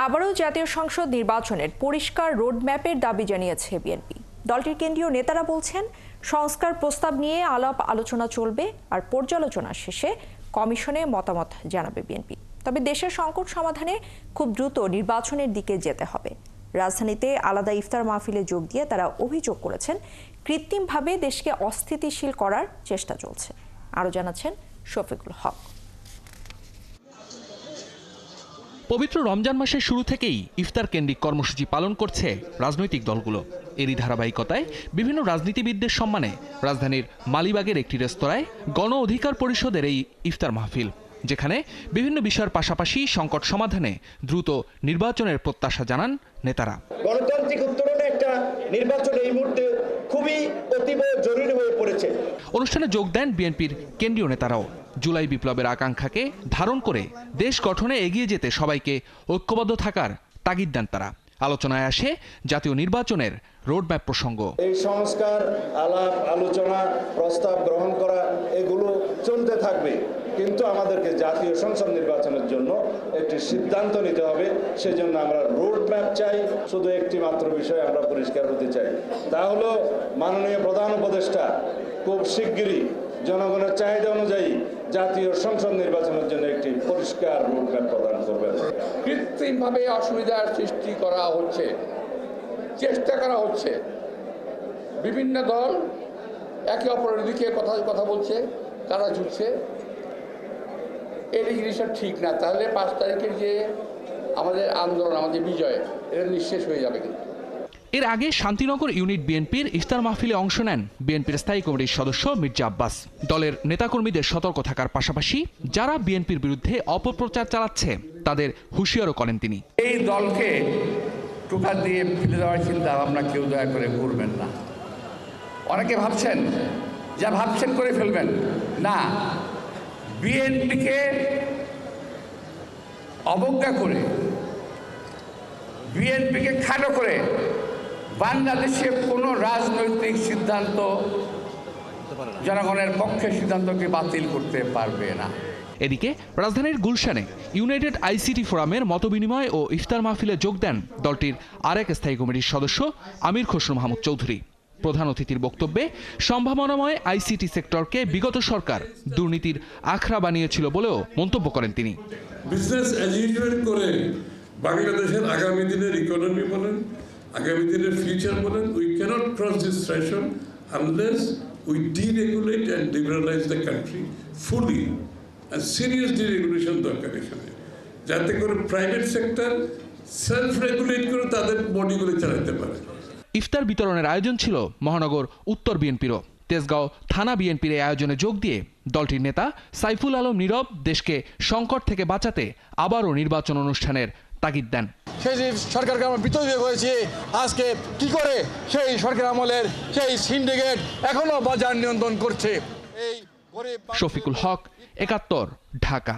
আবারও জাতীয় সংসদ নির্বাচনের পরিষ্কার রোডম্যাপের দাবি জানিয়েছে বিএনপি। দলটির কেন্দ্রীয় নেতারা বলছেন, সংস্কার প্রস্তাব নিয়ে আলাপ আলোচনা চলবে, আর পর্যালোচনা শেষে কমিশনে মতামত জানাবে বিএনপি। তবে দেশের সংকট সমাধানে খুব দ্রুত নির্বাচনের দিকে যেতে হবে। রাজধানীতে আলাদা ইফতার মাহফিলে যোগ দিয়ে তারা অভিযোগ করেছেন, কৃত্রিমভাবে দেশকে অস্থিতিশীল করার চেষ্টা চলছে। আরও জানাচ্ছেন শফিকুল হক। পবিত্র রমজান মাসের শুরু থেকেই ইফতার কেন্দ্রিক কর্মসূচি পালন করছে রাজনৈতিক দলগুলো। এরই ধারাবাহিকতায় বিভিন্ন রাজনীতিবিদদের সম্মানে রাজধানীর মালিবাগের একটি রেস্তোরাঁয় গণ অধিকার পরিষদের এই ইফতার মাহফিল, যেখানে বিভিন্ন বিষয়ের পাশাপাশি সংকট সমাধানে দ্রুত নির্বাচনের প্রত্যাশা জানান নেতারা। গণতান্ত্রিক উত্তরণে একটা নির্বাচন এই মুহূর্তে খুবই অতীব জরুরি হয়ে পড়েছে। অনুষ্ঠানে যোগ দেন বিএনপির কেন্দ্রীয় নেতারাও। জুলাই বিপ্লবের আকাঙ্ক্ষাকে ধারণ করে দেশ গঠনে এগিয়ে যেতে সবাইকে ঐক্যবদ্ধ থাকার তাগিদ দেন তারা। আলোচনায় আসে জাতীয় নির্বাচনের রোডম্যাপ প্রসঙ্গ। এই সংস্কার, আলাপ আলোচনা, প্রস্তাব গ্রহণ করা এগুলো চলতে থাকবে, কিন্তু আমাদেরকে জাতীয় সংসদ নির্বাচনের জন্য একটি সিদ্ধান্ত নিতে হবে। সেজন্য আমরা রোডম্যাপ চাই। শুধু একটি মাত্র বিষয় আমরা পরিষ্কার হতে চাই, তা হলো মাননীয় প্রধান উপদেষ্টা খুব শিগগিরই জনগণের চাহিদা অনুযায়ী জাতীয় সংসদ নির্বাচনের জন্য একটি পরিষ্কার রোডম্যাপ প্রদান করবেন। কৃত্রিমভাবে অসুবিধার সৃষ্টি করা হচ্ছে, চেষ্টা করা হচ্ছে। বিভিন্ন দল একে অপরের দিকে কথা বলছে, তারা ঝুঁকছে। এই জিনিসটা ঠিক না। তাহলে 5 তারিখের যে আমাদের আন্দোলন, আমাদের বিজয়, এটা নিঃশেষ হয়ে যাবে। কিন্তু এর আগে শান্তিনগর ইউনিট বিএনপির ইফতার মাহফিলে অংশ নেন বিএনপির স্থায়ী কমিটির সদস্য মির্জা আব্বাস। দলের নেতাকর্মীদের সতর্ক থাকার পাশাপাশি যারা বিএনপির বিরুদ্ধে অপপ্রচার চালাচ্ছে তাদের হুঁশিয়ারও করেন তিনি। এই দলকে টোকা দিয়ে ফেলে দেওয়ার চিন্তা ভাবনা কেউ দয়া করে করবেন না। অনেকে ভাবছেন, যা ভাবছেন করে ফেলবেন না। বিএনপিকে অবজ্ঞা করে, বিএনপিকে খাটো করে বাংলাদেশে কোনো রাজনৈতিক সিদ্ধান্ত জনগণের পক্ষে সিদ্ধান্তকে বাতিল করতে পারবে না। এদিকে রাজধানীর গুলশানে ইউনাইটেড আইসিটি ফোরামের মতবিনিময় ও ইফতার মাহফিলে যোগ দেন দলটির আরেক স্থায়ী কমিটির সদস্য আমির খসরু মাহমুদ চৌধুরী। প্রধান অতিথির বক্তব্যে সম্ভাবনাময় আইসিটি সেক্টরকে বিগত সরকার দুর্নীতির আখড়া বানিয়েছিল বলেও মন্তব্য করেন তিনি। বিজনেস অ্যাজ ইউজুয়াল করে বাংলাদেশের আগামী দিনের ইকোনমি বলেন, আগামী দিনের ফিউচার বলেন, we cannot cross this threshold unless we deregulate and liberalise the country fully. আর সিরিয়াস ডিরেগুলেশন দরকার এখানে, যাতে করে প্রাইভেট সেক্টর সেলফ রেগুলেট করে তাদের বডিগুলো চালাতে পারে। ইফতার বিতরণের আয়োজন ছিল মহানগর উত্তর বিএনপিরও। তেজগাঁও থানা বিএনপির এই আয়োজনে যোগ দিয়ে দলটির নেতা সাইফুল আলম নীরব দেশকে সংকট থেকে বাঁচাতে আবারও নির্বাচন অনুষ্ঠানের তাগিদ দেন। সেই সরকারকে আমরা বিতর্কিত করেছি, আজকে কি করে সেই সরকার আমলের সেই সিন্ডিকেট এখনো বাজার নিয়ন্ত্রণ করছে। শফিকুল হক, ৭১, ঢাকা।